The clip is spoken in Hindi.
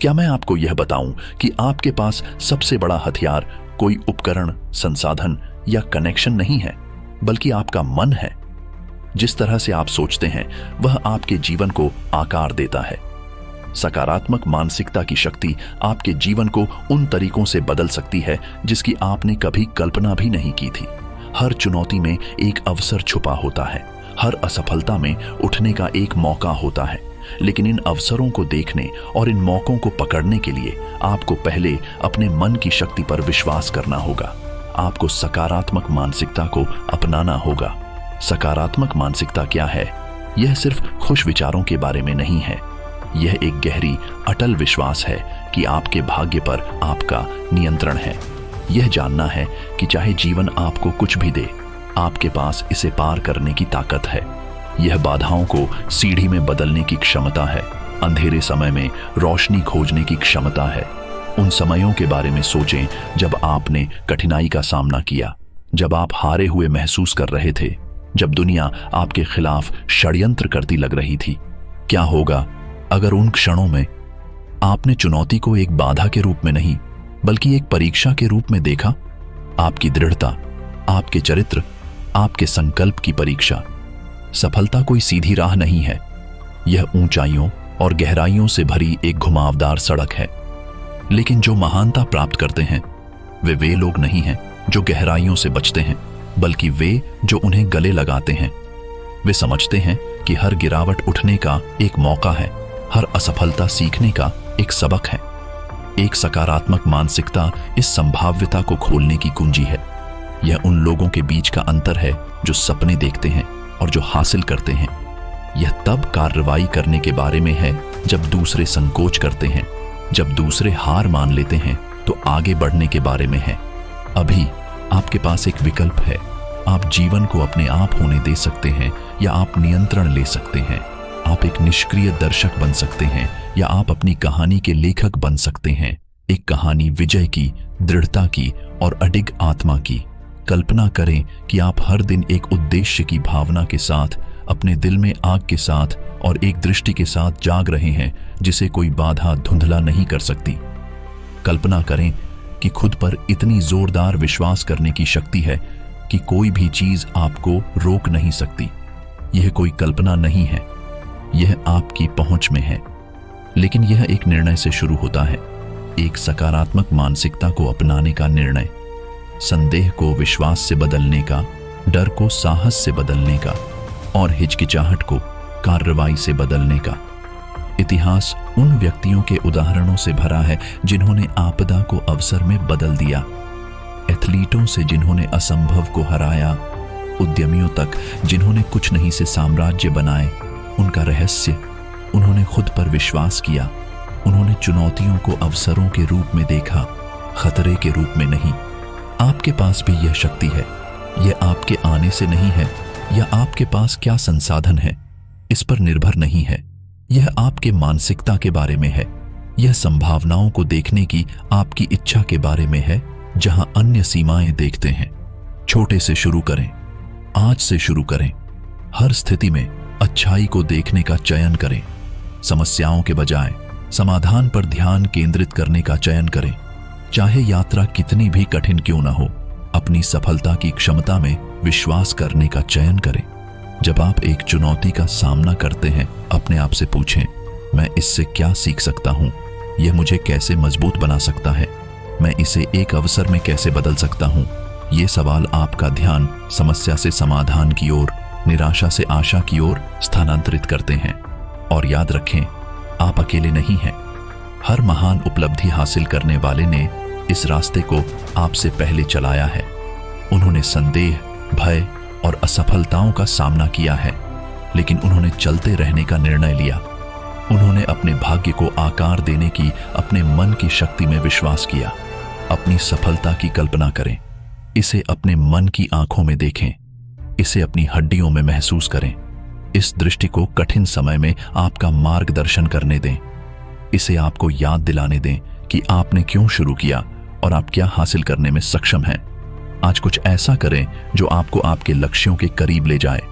क्या मैं आपको यह बताऊं कि आपके पास सबसे बड़ा हथियार कोई उपकरण, संसाधन या कनेक्शन नहीं है, बल्कि आपका मन है। जिस तरह से आप सोचते हैं वह आपके जीवन को आकार देता है। सकारात्मक मानसिकता की शक्ति आपके जीवन को उन तरीकों से बदल सकती है जिसकी आपने कभी कल्पना भी नहीं की थी। हर चुनौती में एक अवसर छुपा होता है, हर असफलता में उठने का एक मौका होता है। लेकिन इन अवसरों को देखने और इन मौकों को पकड़ने के लिए आपको पहले अपने मन की शक्ति पर विश्वास करना होगा। आपको सकारात्मक मानसिकता को अपनाना होगा। सकारात्मक मानसिकता क्या है? यह सिर्फ खुश विचारों के बारे में नहीं है। यह एक गहरी, अटल विश्वास है कि आपके भाग्य पर आपका नियंत्रण है। यह जानना है कि चाहे जीवन आपको कुछ भी दे, आपके पास इसे पार करने की ताकत है। यह बाधाओं को सीढ़ी में बदलने की क्षमता है, अंधेरे समय में रोशनी खोजने की क्षमता है। उन समयों के बारे में सोचें जब आपने कठिनाई का सामना किया, जब आप हारे हुए महसूस कर रहे थे, जब दुनिया आपके खिलाफ षड्यंत्र करती लग रही थी। क्या होगा अगर उन क्षणों में आपने चुनौती को एक बाधा के रूप में नहीं, बल्कि एक परीक्षा के रूप में देखा? आपकी दृढ़ता, आपके चरित्र, आपके संकल्प की परीक्षा। सफलता कोई सीधी राह नहीं है। यह ऊंचाइयों और गहराइयों से भरी एक घुमावदार सड़क है। लेकिन जो महानता प्राप्त करते हैं वे लोग नहीं हैं जो गहराइयों से बचते हैं, बल्कि वे जो उन्हें गले लगाते हैं। वे समझते हैं कि हर गिरावट उठने का एक मौका है, हर असफलता सीखने का एक सबक है। एक सकारात्मक मानसिकता इस संभाव्यता को खोलने की कुंजी है। यह उन लोगों के बीच का अंतर है जो सपने देखते हैं और जो हासिल करते हैं। यह तब कार्रवाई करने के बारे में है जब दूसरे संकोच करते हैं, जब दूसरे हार मान लेते हैं तो आगे बढ़ने के बारे में है। अभी आपके पास एक विकल्प है। आप जीवन को अपने आप होने दे सकते हैं या आप नियंत्रण ले सकते हैं। आप एक निष्क्रिय दर्शक बन सकते हैं या आप अपनी कहानी के लेखक बन सकते हैं। एक कहानी विजय की, दृढ़ता की और अडिग आत्मा की। कल्पना करें कि आप हर दिन एक उद्देश्य की भावना के साथ, अपने दिल में आग के साथ और एक दृष्टि के साथ जाग रहे हैं जिसे कोई बाधा धुंधला नहीं कर सकती। कल्पना करें कि खुद पर इतनी जोरदार विश्वास करने की शक्ति है कि कोई भी चीज आपको रोक नहीं सकती। यह कोई कल्पना नहीं है, यह आपकी पहुंच में है। लेकिन यह एक निर्णय से शुरू होता है, एक सकारात्मक मानसिकता को अपनाने का निर्णय। संदेह को विश्वास से बदलने का, डर को साहस से बदलने का और हिचकिचाहट को कार्रवाई से बदलने का। इतिहास उन व्यक्तियों के उदाहरणों से भरा है जिन्होंने आपदा को अवसर में बदल दिया। एथलीटों से जिन्होंने असंभव को हराया, उद्यमियों तक जिन्होंने कुछ नहीं से साम्राज्य बनाए। उनका रहस्य, उन्होंने खुद पर विश्वास किया। उन्होंने चुनौतियों को अवसरों के रूप में देखा, खतरे के रूप में नहीं। आपके पास भी यह शक्ति है। यह आपके आने से नहीं है या आपके पास क्या संसाधन है इस पर निर्भर नहीं है। यह आपके मानसिकता के बारे में है। यह संभावनाओं को देखने की आपकी इच्छा के बारे में है जहां अन्य सीमाएं देखते हैं। छोटे से शुरू करें, आज से शुरू करें। हर स्थिति में अच्छाई को देखने का चयन करें। समस्याओं के बजाय समाधान पर ध्यान केंद्रित करने का चयन करें। चाहे यात्रा कितनी भी कठिन क्यों न हो, अपनी सफलता की क्षमता में विश्वास करने का चयन करें। जब आप एक चुनौती का सामना करते हैं, अपने आप से पूछें, मैं इससे क्या सीख सकता हूं? यह मुझे कैसे मजबूत बना सकता है? मैं इसे एक अवसर में कैसे बदल सकता हूं? ये सवाल आपका ध्यान समस्या से समाधान की ओर, निराशा से आशा की ओर स्थानांतरित करते हैं। और याद रखें, आप अकेले नहीं हैं। हर महान उपलब्धि हासिल करने वाले ने इस रास्ते को आपसे पहले चलाया है। उन्होंने संदेह, भय और असफलताओं का सामना किया है, लेकिन उन्होंने चलते रहने का निर्णय लिया। उन्होंने अपने भाग्य को आकार देने की अपने मन की शक्ति में विश्वास किया। अपनी सफलता की कल्पना करें, इसे अपने मन की आंखों में देखें, इसे अपनी हड्डियों में महसूस करें। इस दृष्टि को कठिन समय में आपका मार्गदर्शन करने दें। इसे आपको याद दिलाने दें कि आपने क्यों शुरू किया और आप क्या हासिल करने में सक्षम हैं। आज कुछ ऐसा करें जो आपको आपके लक्ष्यों के करीब ले जाए।